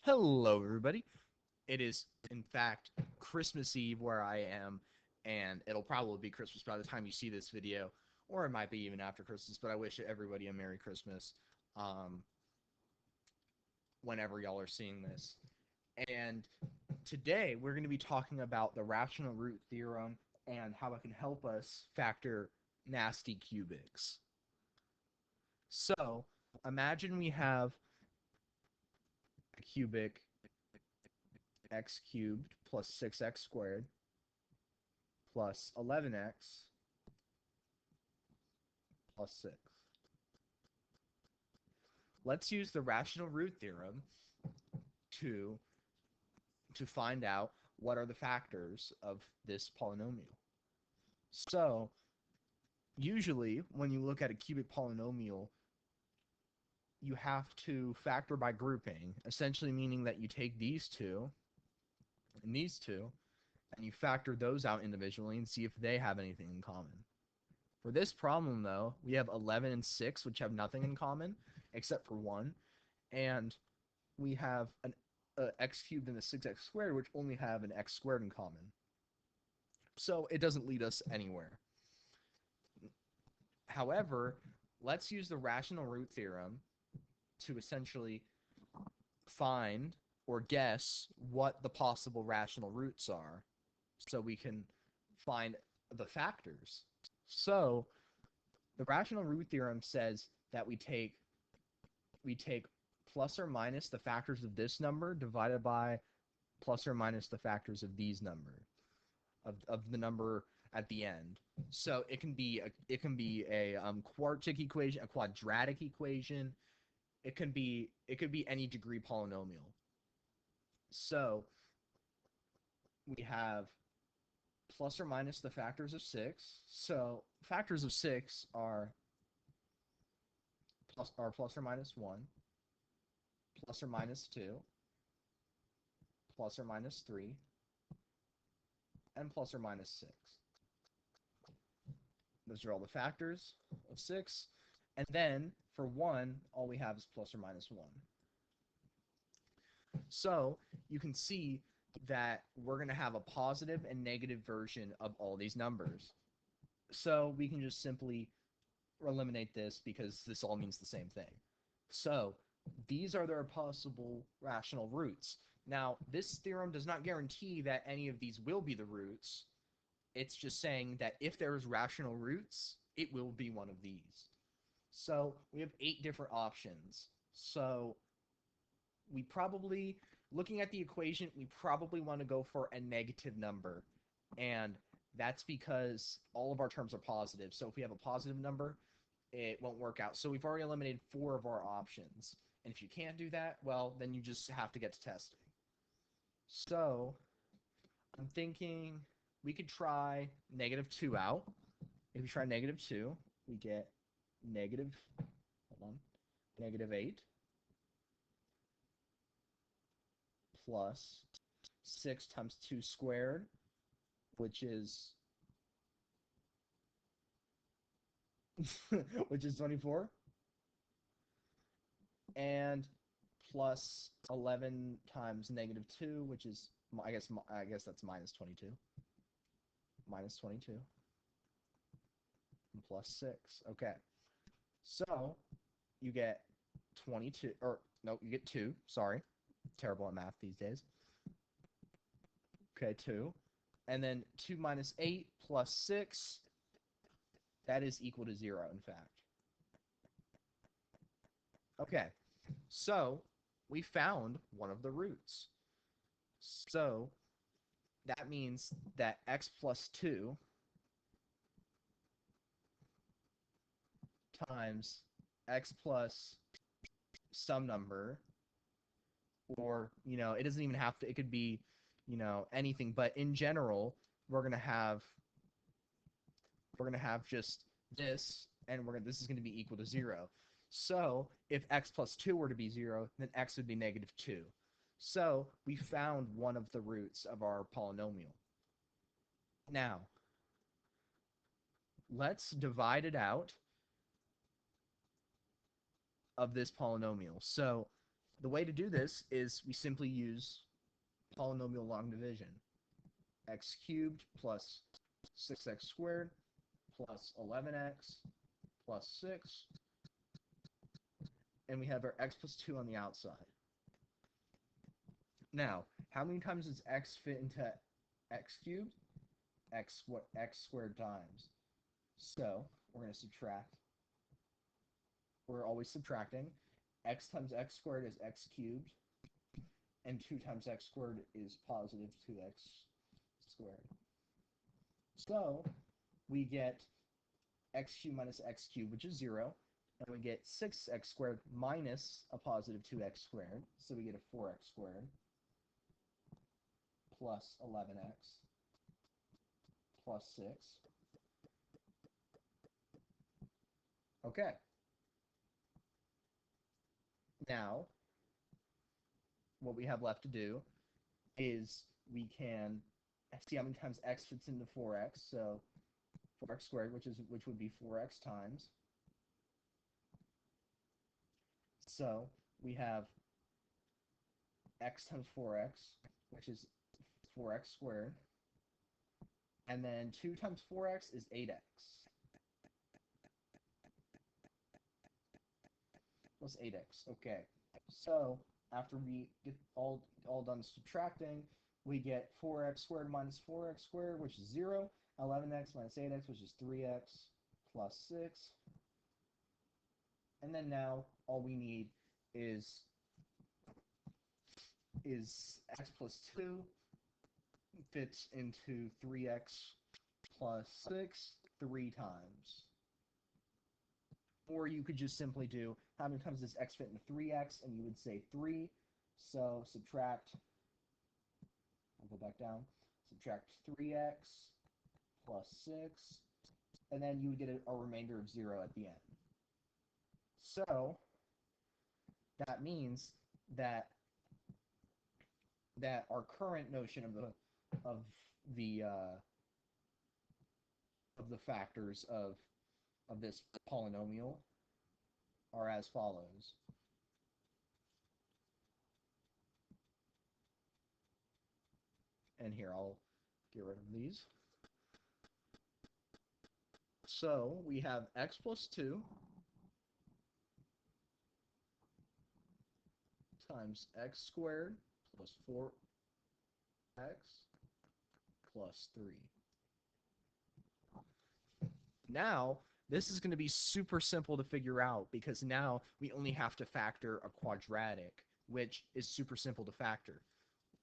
Hello, everybody. It is, in fact, Christmas Eve where I am, and it'll probably be Christmas by the time you see this video, or it might be even after Christmas, but I wish everybody a Merry Christmas um, whenever y'all are seeing this. And today we're going to be talking about the rational root theorem and how it can help us factor nasty cubics. So, imagine we have a cubic x cubed plus 6x squared plus 11x plus 6. Let's use the rational root theorem to, to find out what are the factors of this polynomial. So, usually, when you look at a cubic polynomial, you have to factor by grouping, essentially meaning that you take these two and these two, and you factor those out individually and see if they have anything in common. For this problem, though, we have 11 and 6, which have nothing in common except for 1, and we have an x cubed and a 6x squared, which only have an x squared in common. So it doesn't lead us anywhere. However, let's use the rational root theorem to essentially find or guess what the possible rational roots are so we can find the factors. So the rational root theorem says that we take plus or minus the factors of this number divided by plus or minus the factors of these number of the number at the end. So it can be a quartic equation, a quadratic equation. It could be any degree polynomial. So we have plus or minus the factors of 6. So factors of 6 are plus or minus 1, plus or minus 2, plus or minus 3, and plus or minus 6. Those are all the factors of 6. And then for 1, all we have is plus or minus 1. So you can see that we're going to have a positive and negative version of all these numbers. So we can just simply eliminate this because this all means the same thing. So these are their possible rational roots. Now, this theorem does not guarantee that any of these will be the roots. It's just saying that if there's rational roots, it will be one of these. So we have 8 different options. So we probably, looking at the equation, we probably want to go for a negative number. And that's because all of our terms are positive. So if we have a positive number, it won't work out. So we've already eliminated 4 of our options. And if you can't do that, well, then you just have to get to testing. So I'm thinking we could try -2 out. If we try -2, we get -8 plus 6 times 2 squared, which is 24, and plus 11 times -2, which is, I guess that's minus 22. Minus 22. And plus 6. Okay. So you get 22, or no, you get 2. Sorry. Terrible at math these days. Okay, 2. And then 2 minus 8 plus 6, that is equal to 0, in fact. Okay, so we found one of the roots. So that means that x plus 2 times x plus some number, or, it doesn't even have to, it could be, anything, but in general, we're going to have just this, and this is going to be equal to 0. So if x plus 2 were to be 0, then x would be -2. So we found one of the roots of our polynomial. Now, let's divide it out of this polynomial. So The way to do this is we simply use polynomial long division. X cubed plus 6x squared plus 11x plus 6, and we have our x plus 2 on the outside. Now, how many times does x fit into x cubed? X squared times. So, we're going to subtract. We're always subtracting. X times x squared is x cubed, and 2 times x squared is positive 2x squared. So, we get x cubed minus x cubed, which is 0, and we get 6x squared minus a positive 2x squared, so we get a 4x squared, plus 11x, plus 6. Okay. Now, what we have left to do is we can see how many times x fits into 4x, so 4x squared, which would be 4x times. So we have x times 4x, which is 4x squared. And then 2 times 4x is 8x. Plus 8x. Okay. So after we get all done subtracting, we get 4x squared minus 4x squared, which is 0. 11x minus 8x, which is 3x, plus 6. And then now all we need is x plus 2 fits into 3x plus 6 3 times. Or you could just simply do how many times does x fit into 3x, and you would say 3. So subtract, I'll go back down, subtract 3x plus 6, and then you would get a remainder of 0 at the end. So that means that our current notion of the factors of this polynomial are as follows. And here, I'll get rid of these. So we have x plus 2 times x squared plus 4x plus 3. Now, this is going to be super simple to figure out because now we only have to factor a quadratic, which is super simple to factor.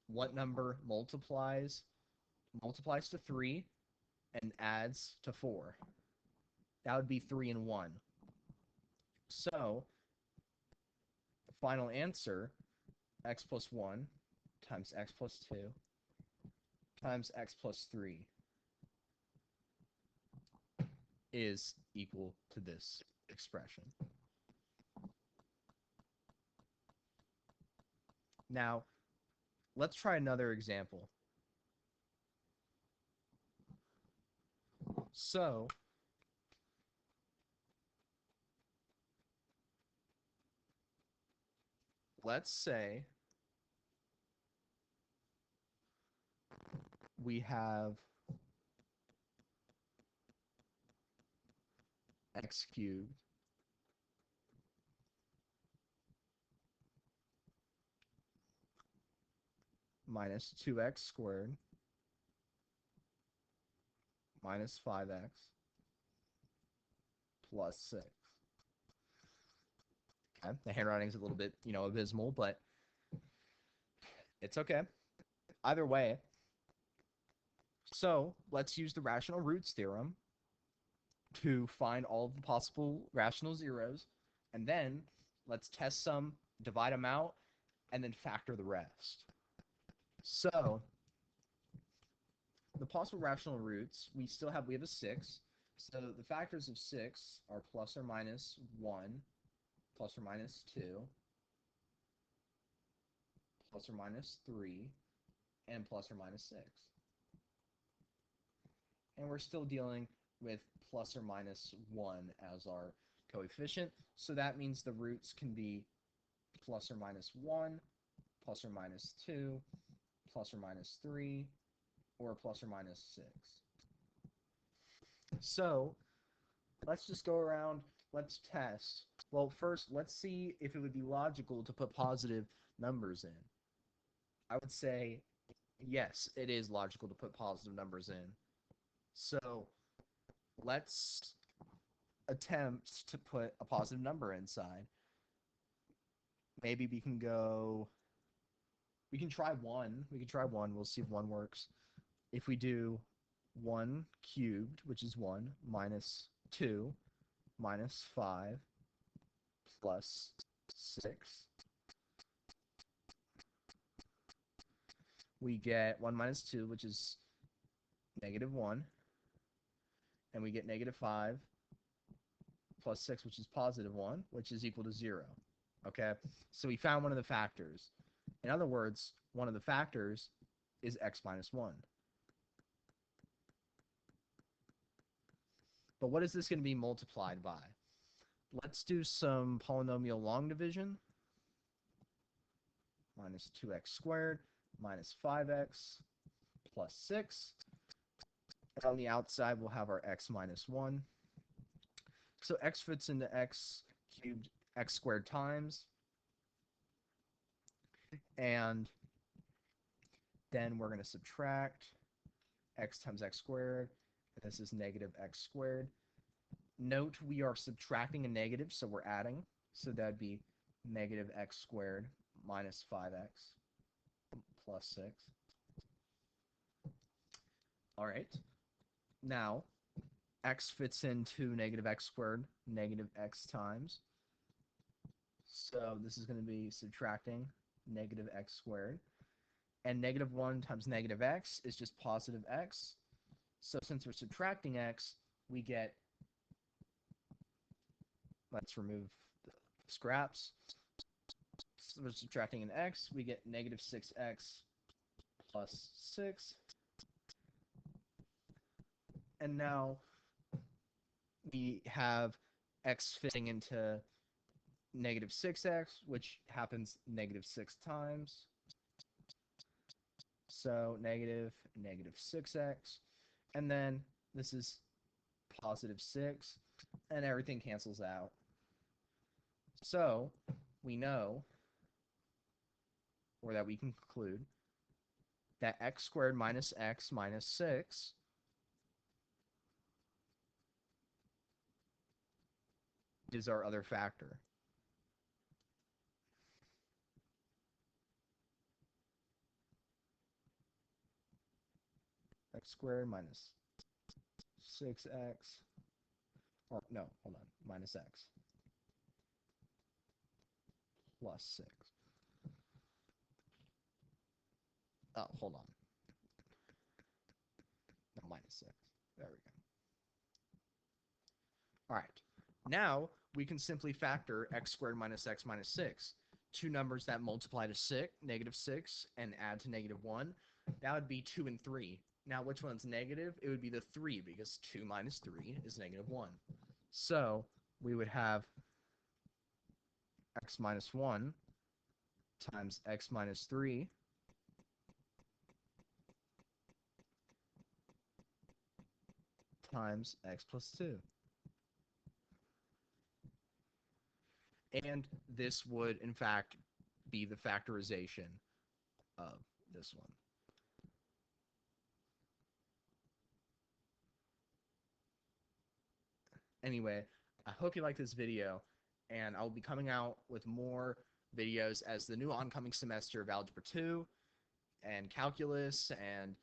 What number multiplies to 3 and adds to 4? That would be 3 and 1. So, the final answer, x plus 1 times x plus 2 times x plus 3 is equal to this expression. Now, let's try another example. So, let's say we have x cubed minus 2x squared minus 5x plus 6. Okay, the handwriting is a little bit, abysmal, but it's okay. Either way, so let's use the rational roots theorem to find all of the possible rational zeros, and then let's test some, divide them out, and then factor the rest. So the possible rational roots, we have a 6. So the factors of 6 are plus or minus 1, plus or minus 2, plus or minus 3, and plus or minus 6. And we're still dealing with plus or minus 1 as our coefficient. So that means the roots can be plus or minus 1, plus or minus 2, plus or minus 3, or plus or minus 6. So let's just go around, let's test. Well, first, let's see if it would be logical to put positive numbers in. I would say, yes, it is logical to put positive numbers in. So let's attempt to put a positive number inside. Maybe we can try 1. We can try 1. We'll see if 1 works. If we do 1 cubed, which is 1, minus 2, minus 5, plus 6, we get 1 minus 2, which is negative 1, and we get negative 5 plus 6, which is positive 1, which is equal to 0. Okay, so we found one of the factors. In other words, one of the factors is x minus 1. But what is this going to be multiplied by? Let's do some polynomial long division. Minus 2x squared minus 5x plus 6. And on the outside, we'll have our x minus 1. So x fits into x cubed, x squared times. And then we're going to subtract x times x squared. And this is negative x squared. Note we are subtracting a negative, so we're adding. So that'd be negative x squared minus 5x plus 6. All right. Now, x fits into negative x squared, negative x times. So this is going to be subtracting negative x squared. And negative 1 times negative x is just positive x. So since we're subtracting x, we get, let's remove the scraps. So we're subtracting an x, we get negative 6x plus 6. And now we have x fitting into negative 6x, which happens negative 6 times. So negative 6x. And then this is positive 6. And everything cancels out. So we know, or that we can conclude, that x squared minus x minus 6 is our other factor. X squared minus 6x, or no, hold on, minus x plus 6. Oh, hold on. No, minus 6. There we go. All right. Now we can simply factor x squared minus x minus 6. Two numbers that multiply to 6, negative 6, and add to negative 1. That would be 2 and 3. Now, which one's negative? It would be the 3, because 2 minus 3 is negative 1. So we would have x minus 1 times x minus 3 times x plus 2. And this would, in fact, be the factorization of this one. Anyway, I hope you like this video, and I'll be coming out with more videos as the new oncoming semester of Algebra 2 and Calculus and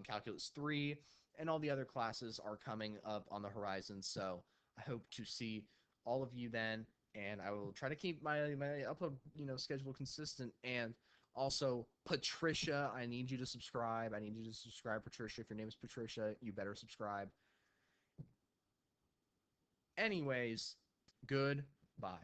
Calculus 3 and all the other classes are coming up on the horizon. So I hope to see all of you then, and I will try to keep my upload schedule consistent. And also, Patricia, I need you to subscribe. I need you to subscribe, Patricia. If your name is Patricia, you better subscribe. Anyways, goodbye.